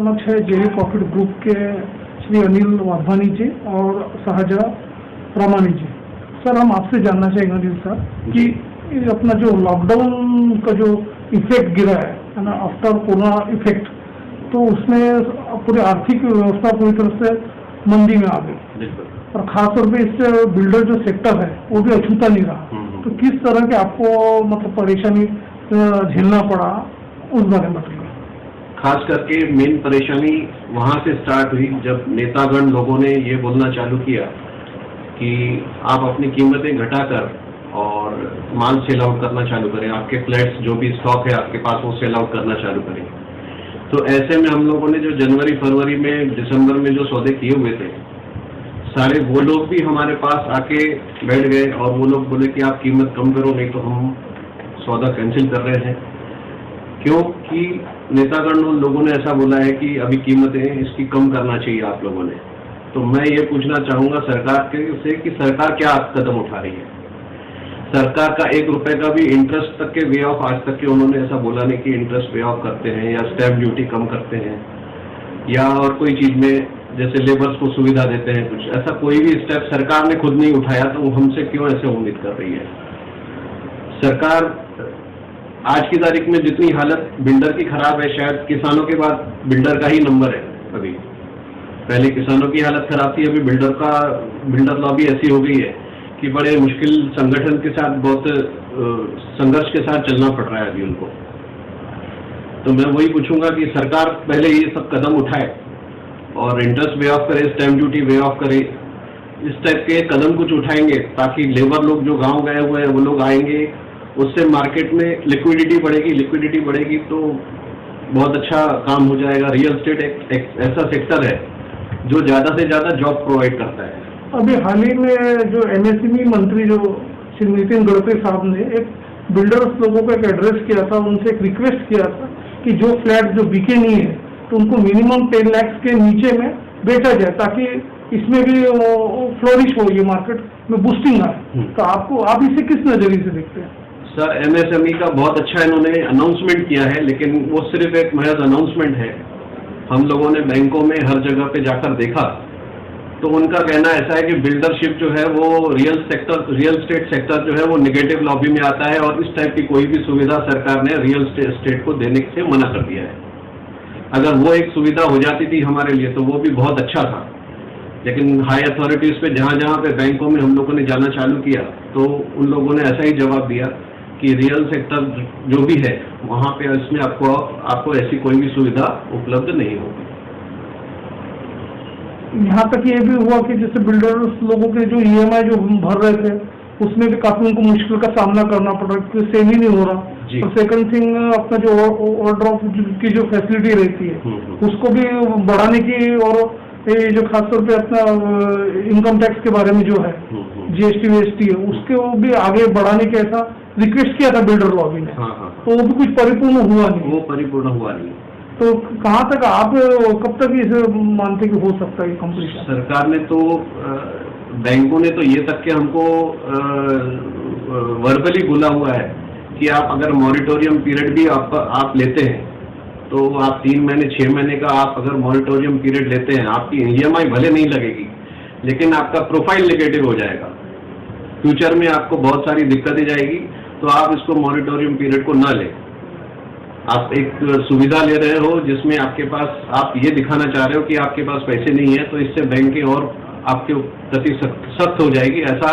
समक्ष है जेवी प्रॉफिट ग्रुप के श्री अनिल वाधवानी जी और शाहजहां रामानी जी। सर, हम आपसे जानना चाहेंगे अनिल सर कि अपना जो लॉकडाउन का जो इफेक्ट गिरा है ना, आफ्टर कोरोना इफेक्ट, तो उसमें पूरी आर्थिक व्यवस्था पूरी तरह से मंदी में आ गई और खासतौर पे इससे बिल्डर जो सेक्टर है वो भी अछूता नहीं रहा। तो किस तरह के आपको मतलब परेशानी झेलना पड़ा, उस बारे में बताइए। खास करके मेन परेशानी वहां से स्टार्ट हुई जब नेतागण लोगों ने ये बोलना चालू किया कि आप अपनी कीमतें घटाकर और माल सेल आउट करना चालू करें, आपके फ्लैट्स जो भी स्टॉक है आपके पास वो सेल आउट करना चालू करें। तो ऐसे में हम लोगों ने जो जनवरी फरवरी में दिसंबर में जो सौदे किए हुए थे, सारे वो लोग भी हमारे पास आके बैठ गए और वो लोग बोले कि आप कीमत कम करो, नहीं तो हम सौदा कैंसिल कर रहे हैं। क्योंकि नेतागण लोगों ने ऐसा बोला है कि अभी कीमतें इसकी कम करना चाहिए आप लोगों ने। तो मैं ये पूछना चाहूँगा सरकार से कि सरकार क्या कदम उठा रही है। सरकार का 1 रुपए का भी इंटरेस्ट तक के वे ऑफ आज तक के उन्होंने ऐसा बोला नहीं कि इंटरेस्ट वे ऑफ करते हैं या स्टैम्प ड्यूटी कम करते हैं या और कोई चीज में जैसे लेबर्स को सुविधा देते हैं, कुछ ऐसा कोई भी स्टेप सरकार ने खुद नहीं उठाया। तो वो हमसे क्यों ऐसे उम्मीद कर रही है। सरकार आज की तारीख में जितनी हालत बिल्डर की खराब है, शायद किसानों के बाद बिल्डर का ही नंबर है। अभी पहले किसानों की हालत खराब थी, अभी बिल्डर लॉबी ऐसी हो गई है कि बड़े मुश्किल संगठन के साथ बहुत संघर्ष के साथ चलना पड़ रहा है अभी उनको। तो मैं वही पूछूंगा कि सरकार पहले ये सब कदम उठाए और इंटरेस्ट वे ऑफ करे, स्टैम्प ड्यूटी वे ऑफ करे, इस टाइप के कदम कुछ उठाएंगे ताकि लेबर लोग जो गांव गए हुए हैं वो लोग आएंगे, उससे मार्केट में लिक्विडिटी बढ़ेगी तो बहुत अच्छा काम हो जाएगा। रियल एस्टेट एक ऐसा सेक्टर है जो ज्यादा से ज्यादा जॉब प्रोवाइड करता है। अभी हाल ही में जो एमएसएमई मंत्री जो श्री नितिन गडकरी साहब ने एक बिल्डर्स लोगों को एक एड्रेस किया था, उनसे एक रिक्वेस्ट किया था कि जो फ्लैट जो बिके नहीं है तो उनको मिनिमम 10 लाख के नीचे में बेचा जाए ताकि इसमें भी फ्लोरिश हो, ये मार्केट में बूस्टिंग आए। तो आप इसे किस नजरिए से देखते हैं? सर, एमएसएमई का बहुत अच्छा इन्होंने अनाउंसमेंट किया है, लेकिन वो सिर्फ एक महज अनाउंसमेंट है। हम लोगों ने बैंकों में हर जगह पे जाकर देखा तो उनका कहना ऐसा है कि बिल्डरशिप जो है वो रियल एस्टेट सेक्टर जो है वो नेगेटिव लॉबी में आता है और इस टाइप की कोई भी सुविधा सरकार ने रियल एस्टेट को देने से मना कर दिया है। अगर वो एक सुविधा हो जाती थी हमारे लिए तो वो भी बहुत अच्छा था, लेकिन हाई अथॉरिटीज पे जहाँ पे बैंकों में हम लोगों ने जाना चालू किया तो उन लोगों ने ऐसा ही जवाब दिया कि रियल सेक्टर जो भी है वहाँ पे इसमें आपको ऐसी कोई भी सुविधा उपलब्ध नहीं होगी। यहाँ तक ये भी हुआ कि जैसे बिल्डर्स लोगों के जो ईएमआई जो भर रहे थे उसमें भी काफी उनको मुश्किल का सामना करना पड़ रहा है क्योंकि सेल ही नहीं हो रहा। और सेकंड थिंग, अपना जो ऑर्डर ऑफ की जो फैसिलिटी रहती है उसको भी बढ़ाने की, और ये जो खासतौर पे अपना इनकम टैक्स के बारे में जो है जीएसटी वीएसटी है उसके वो भी आगे बढ़ाने के ऐसा रिक्वेस्ट किया था बिल्डर लॉबी ने। तो वो भी कुछ परिपूर्ण हुआ नहीं। तो कहाँ तक आप कब तक इसे मानते कि हो सकता है कंप्लीशन? सरकार ने तो बैंकों ने तो ये तक के हमको वर्बली बोला हुआ है कि आप अगर मॉरिटोरियम पीरियड भी आप लेते हैं तो आप 3 महीने 6 महीने का आप अगर मॉरिटोरियम पीरियड लेते हैं, आपकी ईएमआई भले नहीं लगेगी लेकिन आपका प्रोफाइल नेगेटिव हो जाएगा, फ्यूचर में आपको बहुत सारी दिक्कतें जाएगी। तो आप इसको मॉरिटोरियम पीरियड को ना लें। आप एक सुविधा ले रहे हो जिसमें आपके पास आप ये दिखाना चाह रहे हो कि आपके पास पैसे नहीं है, तो इससे बैंक और आपके प्रति सख्त हो जाएगी, ऐसा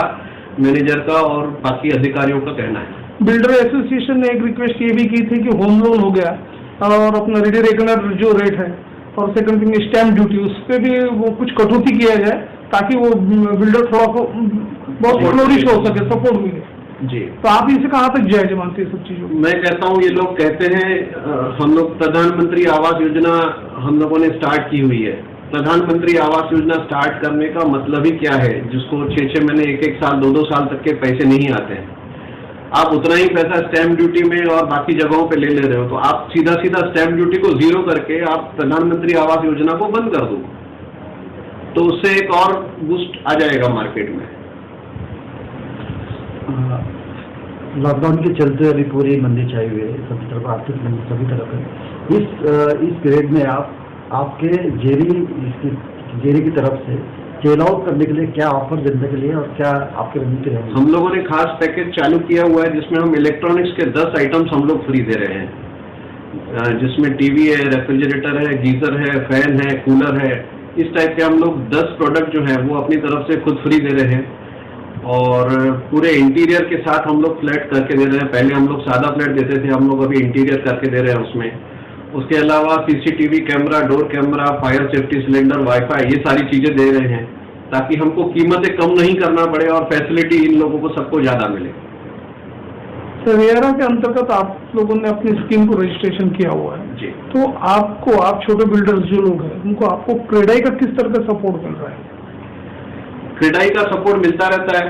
मैनेजर का और बाकी अधिकारियों का कहना है। बिल्डर एसोसिएशन ने एक रिक्वेस्ट ये भी की थी कि होम लोन हो गया और अपना रेडी रेगुलर जो रेट है और सेकंड थिंग स्टैम्प ड्यूटी, उस पर भी वो कुछ कटौती किया जाए ताकि वो बिल्डर थोड़ा बहुत फ्लोरिश हो सके, सपोर्ट मिले जी। तो आप इसे कहाँ तक जायज मानते हैं सब चीजों? मैं कहता हूँ ये लोग कहते हैं हम लोग प्रधानमंत्री आवास योजना हम लोगों ने स्टार्ट की हुई है। प्रधानमंत्री आवास योजना स्टार्ट करने का मतलब ही क्या है, जिसको 6 महीने 1 साल 2 साल तक के पैसे नहीं आते हैं, आप उतना ही पैसा स्टैम्प ड्यूटी में और बाकी जगहों पे ले रहे हो। तो आप सीधा स्टैम्प ड्यूटी को 0 करके आप प्रधानमंत्री आवास योजना को बंद कर दो, तो उससे एक और बूस्ट आ जाएगा मार्केट में। लॉकडाउन के चलते अभी पूरी मंदी छाई हुई है, सभी तरफ आर्थिक मंदी, सभी तरफ है। इस पीरियड में आप आपके जेरी की तरफ से सेल आउट करने के लिए क्या ऑफर देने के लिए और क्या आपके रणनीति रहेगी? हम लोगों ने खास पैकेज चालू किया हुआ है जिसमें हम इलेक्ट्रॉनिक्स के 10 आइटम्स हम लोग फ्री दे रहे हैं, जिसमें टीवी है, रेफ्रिजरेटर है, गीजर है, फैन है, कूलर है। इस टाइप के हम लोग 10 प्रोडक्ट जो है वो अपनी तरफ से खुद फ्री दे रहे हैं और पूरे इंटीरियर के साथ हम लोग फ्लैट करके दे रहे हैं। पहले हम लोग सादा फ्लैट देते थे, हम लोग अभी इंटीरियर करके दे रहे हैं उसमें। उसके अलावा CCTV camera, door camera, fire safety cylinder, wifi, ये सारी चीजें दे रहे हैं ताकि हमको कीमतें कम नहीं करना पड़े और फैसिलिटी इन लोगों को सबको ज्यादा मिले। सर रेरा के अंतर्गत आप लोगों ने अपनी स्कीम को रजिस्ट्रेशन किया हुआ है जी। तो आप छोटे बिल्डर्स जो लोग हैं उनको आपको क्रेडाई का किस तरह का सपोर्ट मिल रहा है? क्रेडाई का सपोर्ट मिलता रहता है,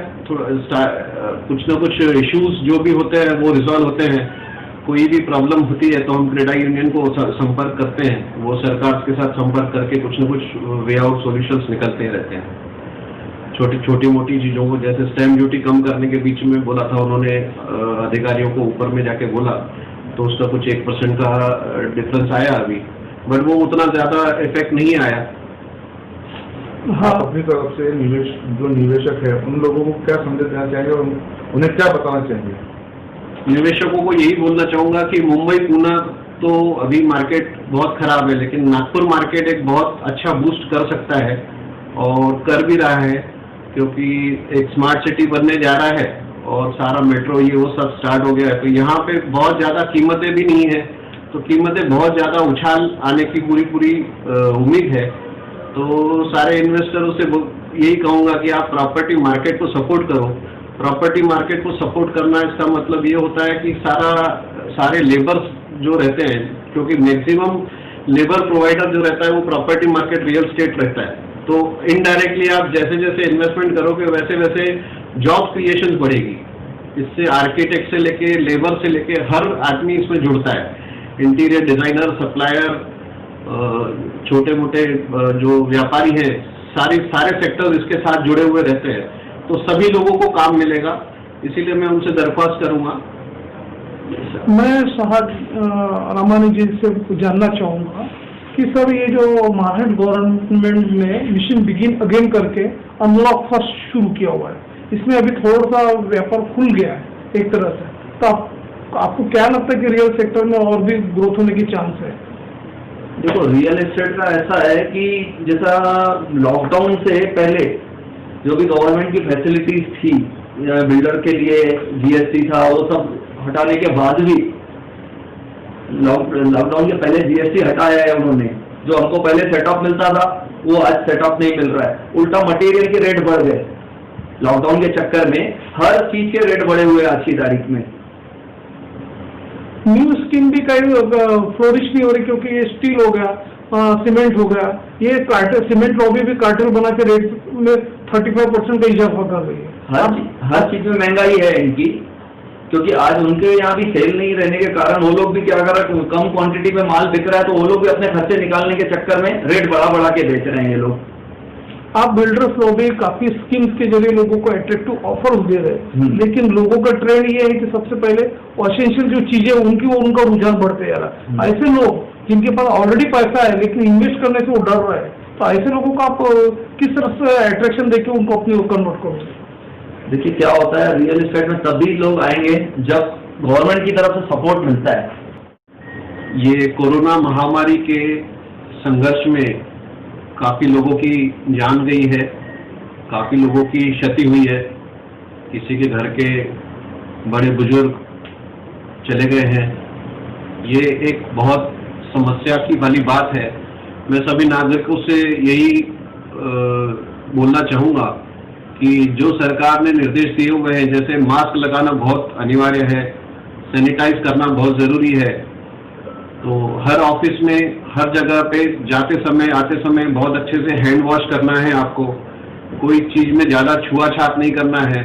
कुछ न कुछ इश्यूज जो भी होते हैं वो रिजॉल्व होते हैं। कोई भी प्रॉब्लम होती है तो हम क्रेडाई यूनियन को संपर्क करते हैं, वो सरकार के साथ संपर्क करके कुछ न कुछ वे आउट सॉल्यूशंस निकलते रहते हैं। छोटी मोटी चीज़ों को, जैसे स्टैम्प ड्यूटी कम करने के बीच में बोला था उन्होंने, अधिकारियों को ऊपर में जाके बोला तो उसका कुछ 1% का डिफरेंस आया अभी, बट वो उतना ज़्यादा इफेक्ट नहीं आया। हाँ, अपनी तरफ से जो निवेशक है उन लोगों को क्या संदेश देना चाहेंगे और उन्हें क्या बताना चाहेंगे? निवेशकों को यही बोलना चाहूँगा कि मुंबई पुणे तो अभी मार्केट बहुत खराब है, लेकिन नागपुर मार्केट एक बहुत अच्छा बूस्ट कर सकता है और कर भी रहा है, क्योंकि एक स्मार्ट सिटी बनने जा रहा है और सारा मेट्रो ये वो सब स्टार्ट हो गया है। तो यहाँ पे बहुत ज़्यादा कीमतें भी नहीं है, तो कीमतें बहुत ज़्यादा उछाल आने की पूरी उम्मीद है। तो सारे इन्वेस्टरों से यही कहूँगा कि आप प्रॉपर्टी मार्केट को सपोर्ट करो। प्रॉपर्टी मार्केट को सपोर्ट करना, इसका मतलब ये होता है कि सारे लेबर्स जो रहते हैं, क्योंकि मैक्सिमम लेबर प्रोवाइडर जो रहता है वो प्रॉपर्टी मार्केट रियल स्टेट रहता है, तो इनडायरेक्टली आप जैसे जैसे इन्वेस्टमेंट करोगे वैसे वैसे जॉब क्रिएशन बढ़ेगी। इससे आर्किटेक्ट से लेके लेबर से लेके हर आदमी इसमें जुड़ता है। इंटीरियर डिजाइनर, सप्लायर, छोटे मोटे जो व्यापारी हैं, सारे सेक्टर इसके साथ जुड़े हुए रहते हैं, तो सभी लोगों को काम मिलेगा। इसीलिए मैं उनसे दरख्वास्त करूंगा। मैं साहब रामानी जी से जानना चाहूँगा कि सर ये जो महाराष्ट्र गवर्नमेंट ने मिशन बिगिन अगेन करके अनलॉक फर्स्ट शुरू किया हुआ है, इसमें अभी थोड़ा सा व्यापार खुल गया है एक तरह से, तो आपको क्या लगता है कि रियल सेक्टर में और भी ग्रोथ होने की चांस है? देखो, रियल एस्टेट का ऐसा है कि जैसा लॉकडाउन से पहले जो भी गवर्नमेंट की फैसिलिटीज थी बिल्डर के लिए, जीएसटी था, वो सब हटाने के बाद भी लॉकडाउन के पहले जीएसटी हटाया है उन्होंने। जो हमको पहले सेटअप मिलता था वो आज सेटअप नहीं मिल रहा है, उल्टा मटेरियल के रेट बढ़ गए। लॉकडाउन के चक्कर में हर चीज के रेट बढ़े हुए आज की तारीख में। न्यू स्कीम भी कहीं फ्लोरिश नहीं हो रही, क्योंकि ये स्टील हो गया, सीमेंट हो गया, ये सीमेंट लॉबी भी कार्टेल बना के रेट में 35% का इजाफा कर रही है। हर चीज में महंगाई है इनकी, क्योंकि आज उनके यहाँ भी सेल नहीं रहने के कारण वो लोग भी क्या कर रहे हैं, कम क्वांटिटी में माल बिक रहा है तो वो लोग भी अपने खर्चे निकालने के चक्कर में रेट बढ़ा के बेच रहे हैं ये लोग। आप बिल्डर्स लोग भी काफी स्कीम्स के जरिए लोगों को अट्रैक्टिव ऑफर्स दे रहे हैं, लेकिन लोगों का ट्रेंड ये है कि सबसे पहले एसेंशियल जो चीजें उनका रुझान बढ़ते जा रहा है। ऐसे लोग जिनके पास ऑलरेडी पैसा है लेकिन इन्वेस्ट करने से वो डर रहा है, तो ऐसे लोगों को आप किस तरह से अट्रैक्शन देके उनको अपनी ओर कन्वर्ट करोगे? देखिए क्या होता है, रियल एस्टेट में तभी लोग आएंगे जब गवर्नमेंट की तरफ से सपोर्ट मिलता है। ये कोरोना महामारी के संघर्ष में काफी लोगों की जान गई है, काफी लोगों की क्षति हुई है, किसी के घर के बड़े बुजुर्ग चले गए हैं। ये एक बहुत समस्या की वाली बात है। मैं सभी नागरिकों से यही बोलना चाहूँगा कि जो सरकार ने निर्देश दिए हुए हैं, जैसे मास्क लगाना बहुत अनिवार्य है, सैनिटाइज करना बहुत ज़रूरी है, तो हर ऑफिस में हर जगह पे जाते समय आते समय बहुत अच्छे से हैंड वॉश करना है आपको, कोई चीज़ में ज़्यादा छुआछात नहीं करना है,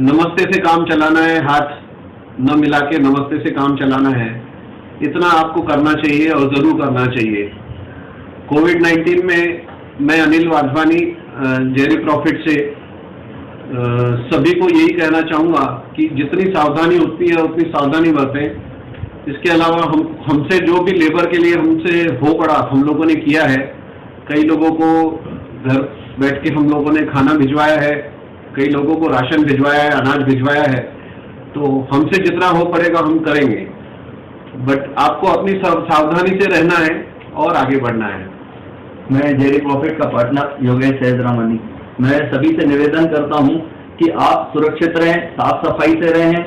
नमस्ते से काम चलाना है, हाथ न मिला के नमस्ते से काम चलाना है, इतना आपको करना चाहिए और ज़रूर करना चाहिए। कोविड-19 में मैं अनिल वाधवानी जेरी प्रॉफिट से सभी को यही कहना चाहूँगा कि जितनी सावधानी होती है उतनी सावधानी बरतें। इसके अलावा हमसे जो भी लेबर के लिए हमसे हो पड़ा हम लोगों ने किया है। कई लोगों को घर बैठ के हम लोगों ने खाना भिजवाया है, कई लोगों को राशन भिजवाया है, अनाज भिजवाया है। तो हमसे जितना हो पड़ेगा हम करेंगे, बट आपको अपनी सावधानी से रहना है और आगे बढ़ना है। मैं जेरी प्रॉफिट का पार्टनर योगेश सैदरामनी, मैं सभी से निवेदन करता हूं कि आप सुरक्षित रहें, साफ सफाई से रहें,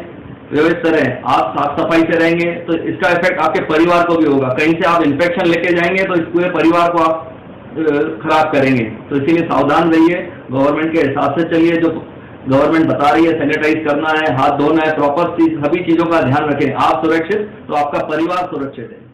व्यवस्थित रहें। आप साफ सफाई से रहेंगे तो इसका इफेक्ट आपके परिवार को भी होगा। कहीं से आप इन्फेक्शन लेके जाएंगे तो इस पूरे परिवार को आप खराब करेंगे। तो इसीलिए सावधान रहिए, गवर्नमेंट के हिसाब से चलिए, जो गवर्नमेंट बता रही है सैनिटाइज करना है, हाथ धोना है, प्रॉपर सभी चीजों का ध्यान रखें। आप सुरक्षित तो आपका परिवार सुरक्षित है।